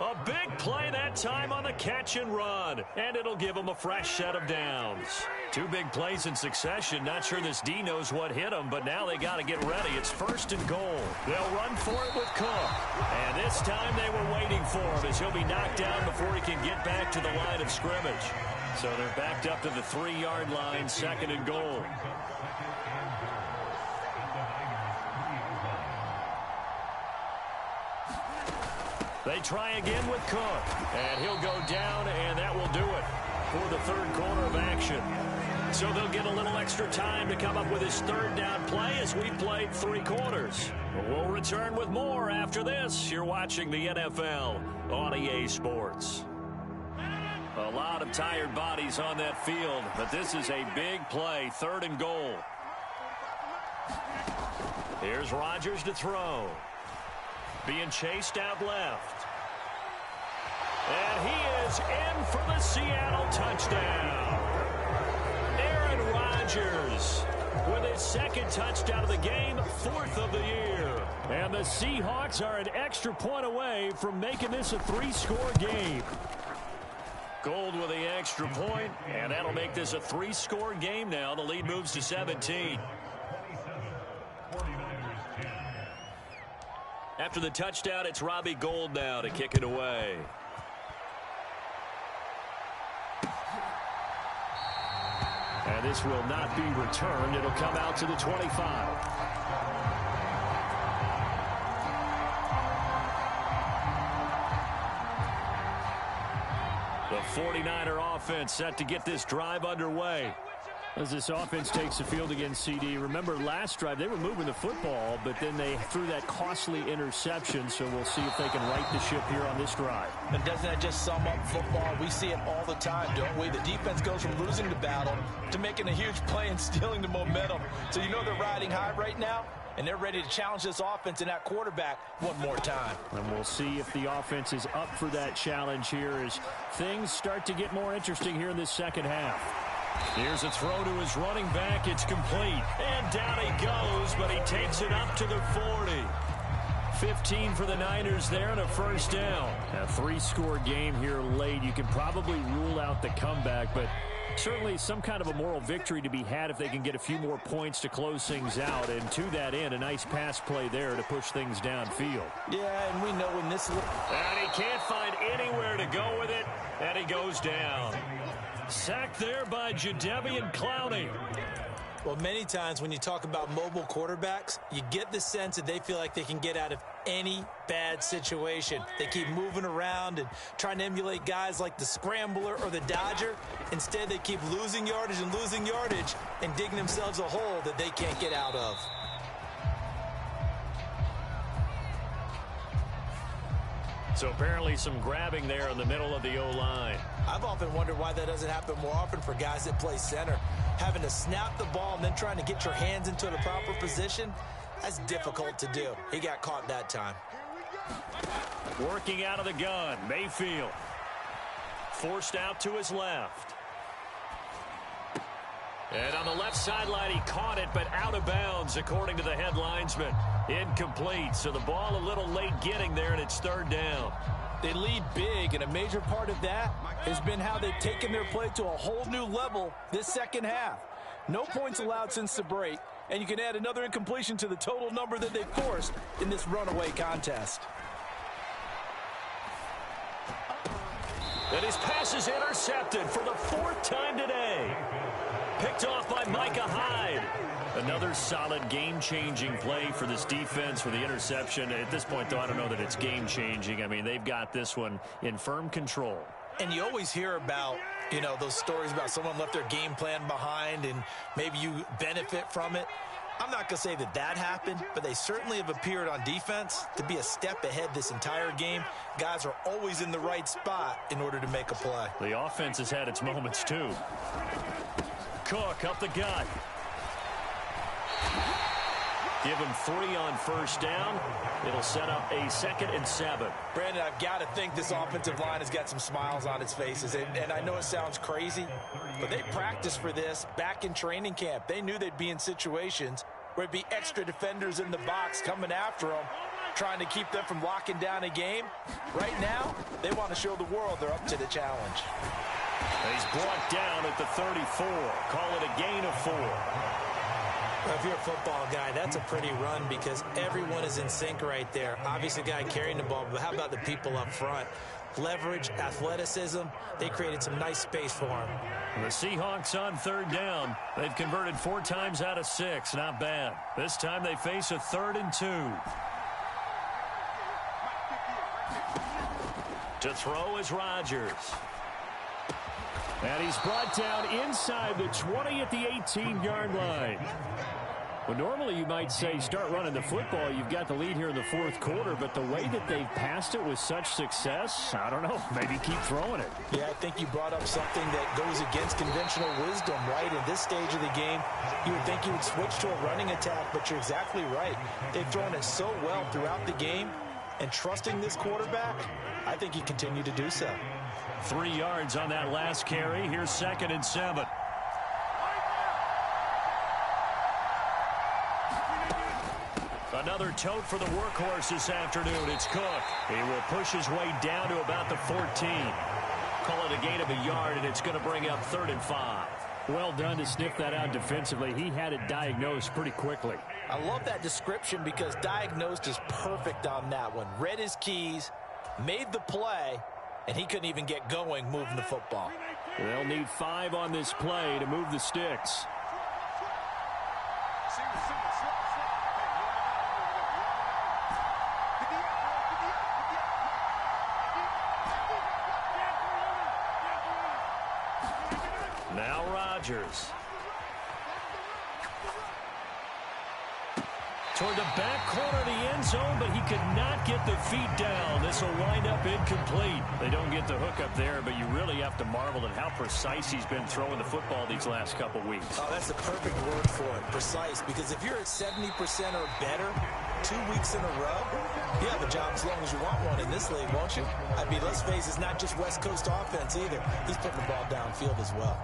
A big play that time on the catch and run, and it'll give them a fresh set of downs. 2 big plays in succession. Not sure this D knows what hit him, but now they got to get ready. It's 1st and goal. They'll run for it with Cook. And this time they were waiting for him as he'll be knocked down before he can get back to the line of scrimmage. So they're backed up to the 3-yard line, 2nd and goal. They try again with Cook, and he'll go down, and that will do it for the 3rd quarter of action. So they'll get a little extra time to come up with his 3rd down play as we played 3 quarters. We'll return with more after this. You're watching the NFL on EA Sports. A lot of tired bodies on that field, but this is a big play, 3rd and goal. Here's Rodgers to throw. Being chased out left. And he is in for the Seattle touchdown. Aaron Rodgers with his 2nd touchdown of the game, 4th of the year. And the Seahawks are an extra point away from making this a 3-score game. Gold with the extra point, and that'll make this a 3-score game now. The lead moves to 17. After the touchdown, it's Robbie Gould now to kick it away. And this will not be returned. It'll come out to the 25. The 49er offense set to get this drive underway. As this offense takes the field against CD, remember last drive they were moving the football, but then they threw that costly interception, so we'll see if they can right the ship here on this drive. And doesn't that just sum up football? We see it all the time, don't we? The defense goes from losing the battle to making a huge play and stealing the momentum. So you know they're riding high right now, and they're ready to challenge this offense and that quarterback one more time. And we'll see if the offense is up for that challenge here as things start to get more interesting here in this 2nd half. Here's a throw to his running back. It's complete. And down he goes, but he takes it up to the 40. 15 for the Niners there and a 1st down. A 3-score game here late. You can probably rule out the comeback, but certainly some kind of a moral victory to be had if they can get a few more points to close things out. And to that end, a nice pass play there to push things downfield. Yeah, and we know when this... And he can't find anywhere to go with it, and he goes down. Sacked there by Jadeveon Clowney. Well, many times when you talk about mobile quarterbacks, you get the sense that they feel like they can get out of any bad situation. They keep moving around and trying to emulate guys like the Scrambler or the Dodger. Instead, they keep losing yardage and digging themselves a hole that they can't get out of. So apparently some grabbing there in the middle of the O-line. I've often wondered why that doesn't happen more often for guys that play center. Having to snap the ball and then trying to get your hands into the proper position, that's difficult to do. He got caught that time. Working out of the gun, Mayfield. Forced out to his left. And on the left sideline, he caught it, but out of bounds, according to the head linesman. Incomplete, so the ball a little late getting there, and it's 3rd down. They lead big, and a major part of that has been how they've taken their play to a whole new level this 2nd half. No points allowed since the break, and you can add another incompletion to the total number that they forced in this runaway contest. And his pass is intercepted for the 4th time today. Picked off by Micah Hyde. Another solid game-changing play for this defense for the interception. At this point, though, I don't know that it's game-changing. I mean, they've got this one in firm control. And you always hear about, you know, those stories about someone left their game plan behind and maybe you benefit from it. I'm not going to say that that happened, but they certainly have appeared on defense to be a step ahead this entire game. Guys are always in the right spot in order to make a play. The offense has had its moments, too. Cook up the gut. Give him 3 on 1st down. It'll set up a 2nd and 7. Brandon, I've got to think this offensive line has got some smiles on its faces. And I know it sounds crazy, but they practiced for this back in training camp. They knew they'd be in situations where it'd be extra defenders in the box coming after them, trying to keep them from locking down a game. Right now, they want to show the world they're up to the challenge. He's brought down at the 34. Call it a gain of 4. Well, if you're a football guy, that's a pretty run because everyone is in sync right there. Obviously, the guy carrying the ball, but how about the people up front? Leverage, athleticism, they created some nice space for him. The Seahawks on 3rd down. They've converted 4 times out of 6. Not bad. This time they face a 3rd and 2. To throw is Rodgers. And he's brought down inside the 20 at the 18-yard line. Well, normally you might say start running the football. You've got the lead here in the 4th quarter, but the way that they've passed it with such success, I don't know, maybe keep throwing it. Yeah, I think you brought up something that goes against conventional wisdom, right? In this stage of the game, you would think you would switch to a running attack, but you're exactly right. They've thrown it so well throughout the game, and trusting this quarterback, I think he continued to do so. 3 yards on that last carry. Here's 2nd and 7. Another tote for the workhorse this afternoon. It's Cook. He will push his way down to about the 14. Call it a gain of a yard, and it's going to bring up 3rd and 5. Well done to sniff that out defensively. He had it diagnosed pretty quickly. I love that description because diagnosed is perfect on that one. Read his keys, made the play, and he couldn't even get going moving the football. They'll need 5 on this play to move the sticks. Now Rodgers. Toward the back corner of the end zone, but he could not get the feet down. This will wind up incomplete. They don't get the hook up there, but you really have to marvel at how precise he's been throwing the football these last couple weeks. Oh, that's the perfect word for it, precise, because if you're at 70% or better 2 weeks in a row, you have a job as long as you want one in this league, won't you? I mean, let's face it, it's not just West Coast offense either. He's putting the ball downfield as well.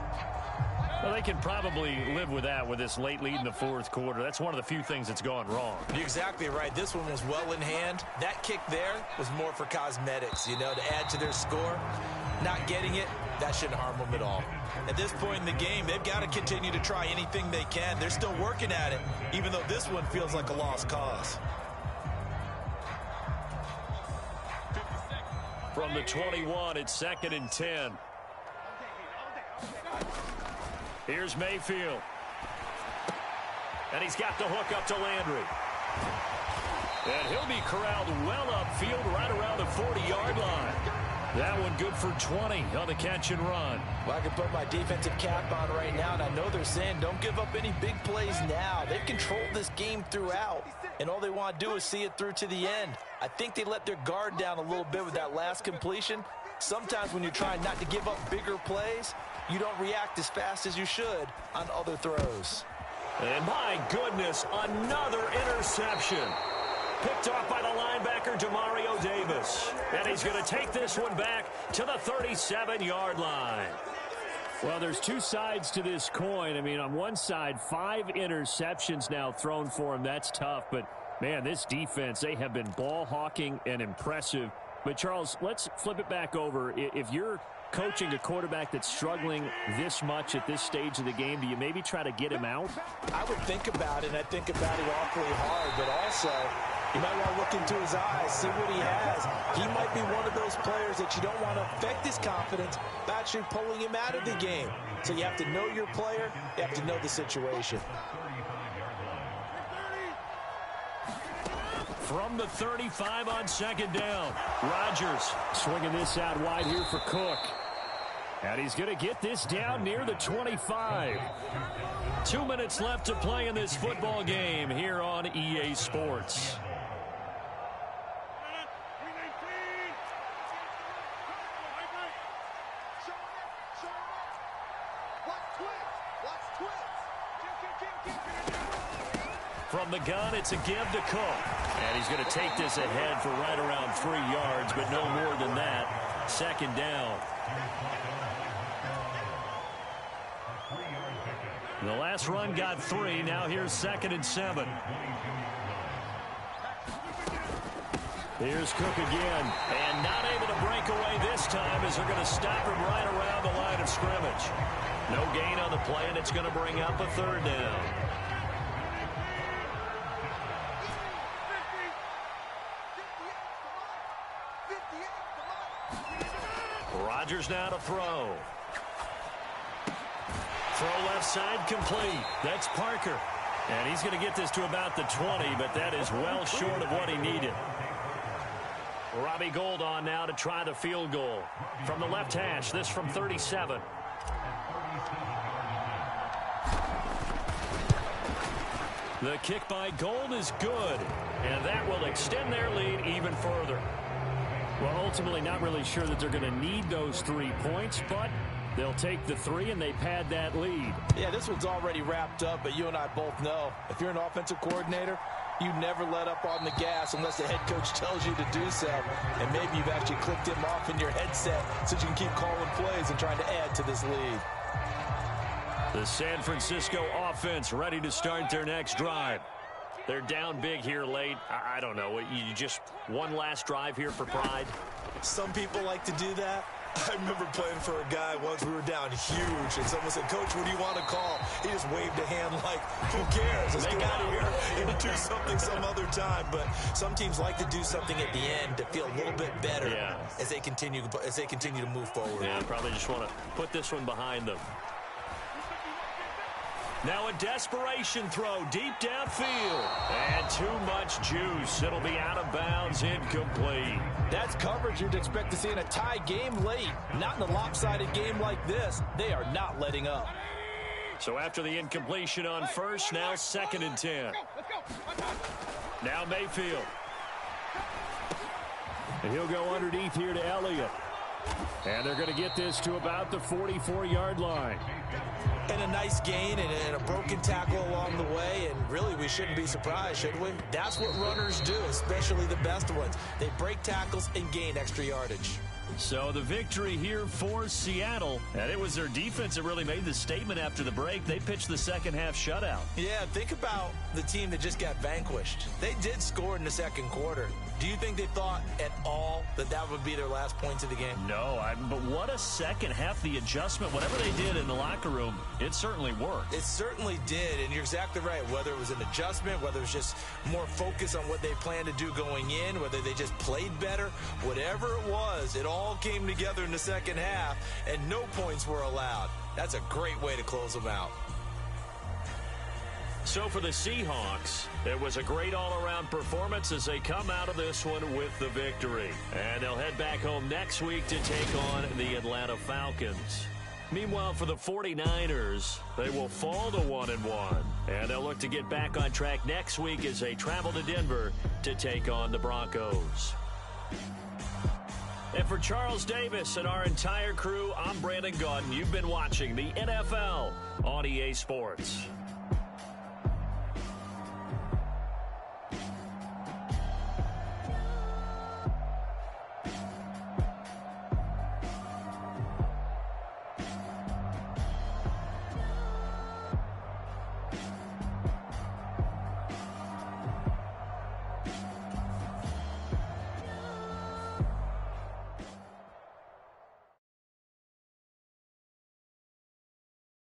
Well, they can probably live with that with this late lead in the 4th quarter. That's one of the few things that's gone wrong. You're exactly right. This one was well in hand. That kick there was more for cosmetics, you know, to add to their score. Not getting it, that shouldn't harm them at all. At this point in the game, they've got to continue to try anything they can. They're still working at it, even though this one feels like a lost cause. From the 21, it's 2nd and 10. Here's Mayfield. And he's got the hook up to Landry. And he'll be corralled well upfield right around the 40-yard line. That one good for 20 on the catch and run. Well, I can put my defensive cap on right now, and I know they're saying don't give up any big plays now. They've controlled this game throughout, and all they want to do is see it through to the end. I think they let their guard down a little bit with that last completion. Sometimes when you're trying not to give up bigger plays, you don't react as fast as you should on other throws. And my goodness, another interception. Picked off by the linebacker, Demario Davis. And he's going to take this one back to the 37-yard line. Well, there's 2 sides to this coin. I mean, on one side, 5 interceptions now thrown for him. That's tough. But, man, this defense, they have been ball hawking and impressive. But, Charles, let's flip it back over. If you're coaching a quarterback that's struggling this much at this stage of the game, do you maybe try to get him out? I would think about it, and I think about it awfully hard, but also you might want to look into his eyes, see what he has. He might be one of those players that you don't want to affect his confidence by actually pulling him out of the game. So you have to know your player, you have to know the situation. From the 35 on 2nd down, Rodgers swinging this out wide here for Cook. And he's going to get this down near the 25. 2 minutes left to play in this football game here on EA Sports. From the gun, it's a give to Cook. And he's going to take this ahead for right around 3 yards, but no more than that. 2nd down. The last run got 3. Now here's 2nd and 7. Here's Cook again. And not able to break away this time as they're going to stop him right around the line of scrimmage. No gain on the play, and it's going to bring up a third down. Rodgers now to throw. Throw left side complete. That's Parker. And he's going to get this to about the 20, but that is well short of what he needed. Robbie Gould on now to try the field goal. From the left hash, this from 37. The kick by Gould is good, and that will extend their lead even further. Well, ultimately not really sure that they're going to need those 3 points, but they'll take the 3 and they pad that lead. Yeah, this one's already wrapped up, but you and I both know if you're an offensive coordinator, you never let up on the gas unless the head coach tells you to do so. And maybe you've actually clicked him off in your headset so you can keep calling plays and trying to add to this lead. The San Francisco offense ready to start their next drive. They're down big here late. I don't know. You just one last drive here for pride? Some people like to do that. I remember playing for a guy once. We were down huge, and someone said, "Coach, what do you want to call?" He just waved a hand like, "Who cares? Let's get out of here and do something some other time." But some teams like to do something at the end to feel a little bit better as they continue to move forward. Yeah, probably just want to put this one behind them. Now a desperation throw deep downfield. And too much juice. It'll be out of bounds, incomplete. That's coverage you'd expect to see in a tie game late. Not in a lopsided game like this. They are not letting up. So after the incompletion on first, now 2nd and 10. Now Mayfield. And he'll go underneath here to Elliott. And they're going to get this to about the 44-yard line. And a nice gain and a broken tackle along the way, and really we shouldn't be surprised, should we? That's what runners do, especially the best ones. They break tackles and gain extra yardage. So the victory here for Seattle, and it was their defense that really made the statement after the break. They pitched the second half shutout. Yeah, think about the team that just got vanquished. They did score in the second quarter. Do you think they thought at all that that would be their last points of the game? No, but what a second half. The adjustment, whatever they did in the locker room, it certainly worked. It certainly did, and you're exactly right. Whether it was an adjustment, whether it was just more focus on what they planned to do going in, whether they just played better, whatever it was, it all came together in the second half, and no points were allowed. That's a great way to close them out. So for the Seahawks, it was a great all-around performance as they come out of this one with the victory. And they'll head back home next week to take on the Atlanta Falcons. Meanwhile, for the 49ers, they will fall to 1-1. And they'll look to get back on track next week as they travel to Denver to take on the Broncos. And for Charles Davis and our entire crew, I'm Brandon Gaudin. You've been watching the NFL on EA Sports.